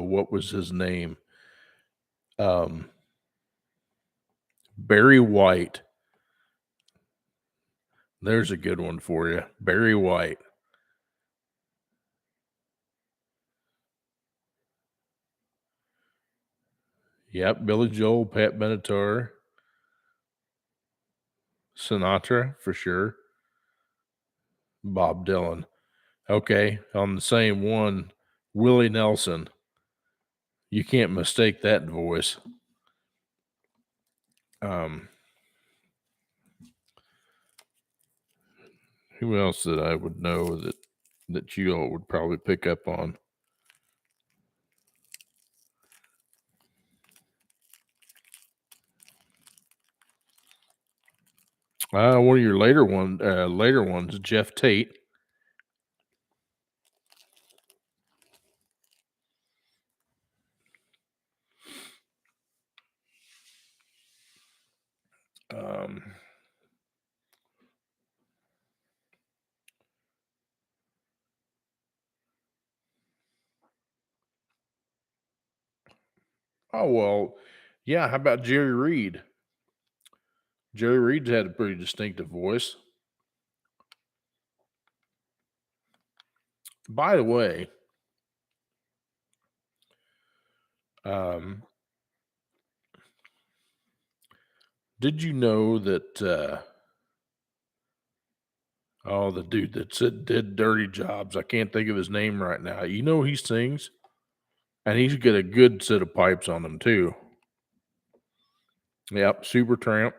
What was his name? Barry White. There's a good one for you. Barry White. Yep, Billy Joel, Pat Benatar, Sinatra for sure. Bob Dylan. Okay, on the same one, Willie Nelson. You can't mistake that voice. Who else that I would know that you all would probably pick up on? One of your later ones, Jeff Tate. Oh well, yeah. How about Jerry Reed? Jerry Reed's had a pretty distinctive voice. By the way, did you know that? The dude that did Dirty Jobs. I can't think of his name right now. You know he sings, and he's got a good set of pipes on him too. Yep, Supertramp.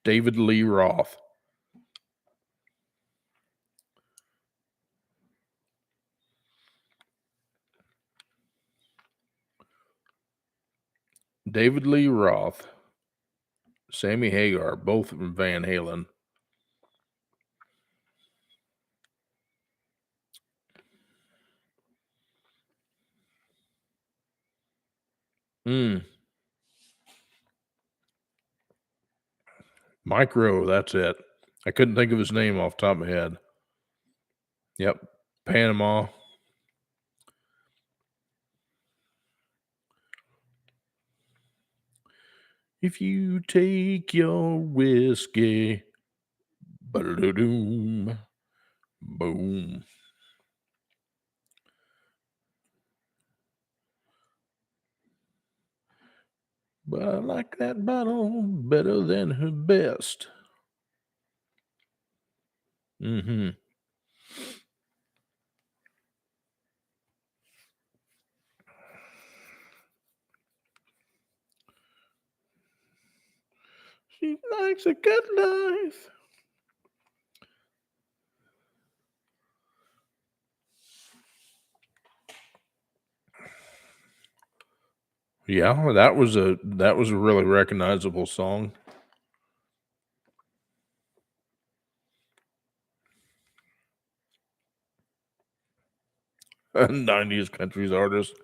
David Lee Roth. David Lee Roth, Sammy Hagar, both from Van Halen. Micro, that's it. I couldn't think of his name off the top of my head. Yep. Panama. If you take your whiskey, ba-da-da-doom, boom. But I like that bottle better than her best. Mm-hmm. She likes a good life. Yeah, that was a really recognizable song. 90s country's artist,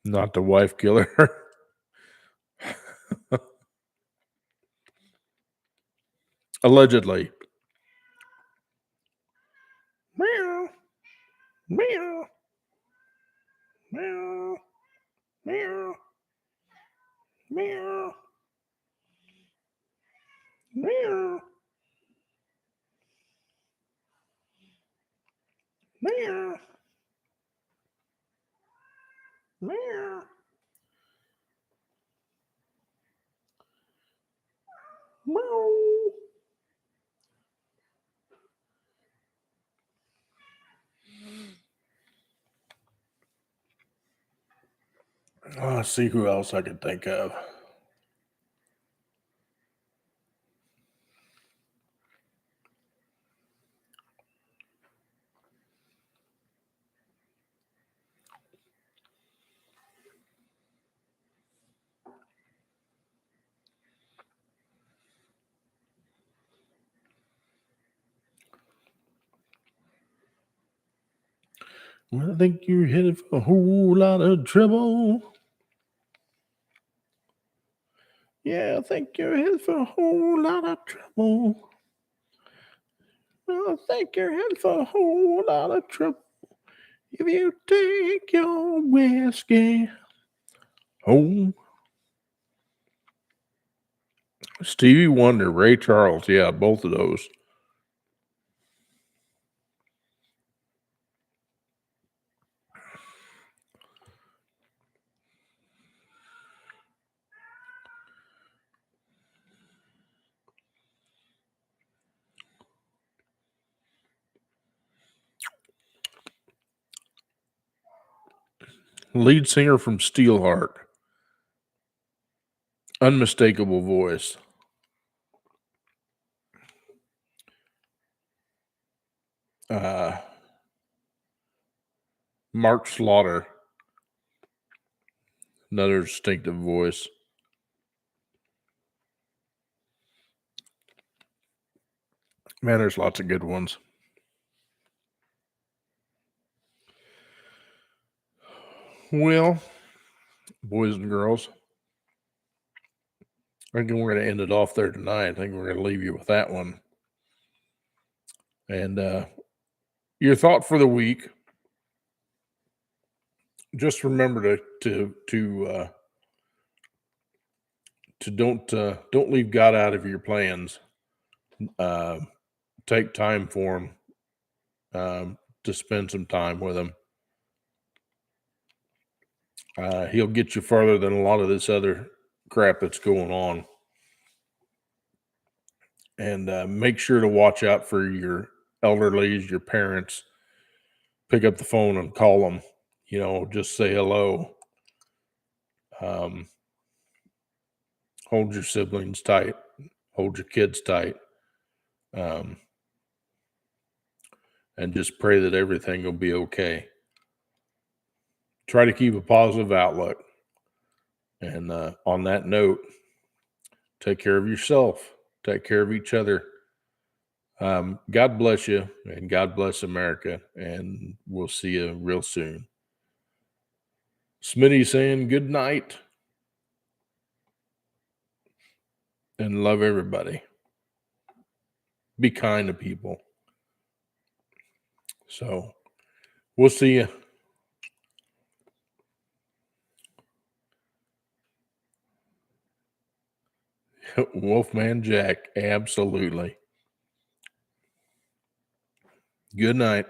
not the wife killer. Allegedly. Meow, meow, meow, meow, meow, meow, meow, meow, meow. Let's see who else I could think of. Well, I think you're headed for a whole lot of trouble. Yeah, I think you're headed for a whole lot of trouble. Well, I think you're headed for a whole lot of trouble if you take your whiskey home. Stevie Wonder, Ray Charles, yeah, both of those. Lead singer from Steelheart. Unmistakable voice. Mark Slaughter. Another distinctive voice. Man, there's lots of good ones. Well, boys and girls, I think we're going to end it off there tonight. I think we're going to leave you with that one. And your thought for the week: just remember to don't leave God out of your plans. Take time for him, to spend some time with him. He'll get you further than a lot of this other crap that's going on. And make sure to watch out for your elderlies, your parents. Pick up the phone and call them. Just say hello. Hold your siblings tight. Hold your kids tight. And just pray that everything will be okay. Try to keep a positive outlook. And on that note, take care of yourself. Take care of each other. God bless you, and God bless America. And we'll see you real soon. Smitty saying good night. and love everybody. Be kind to people. So we'll see you. Wolfman Jack, absolutely. Good night.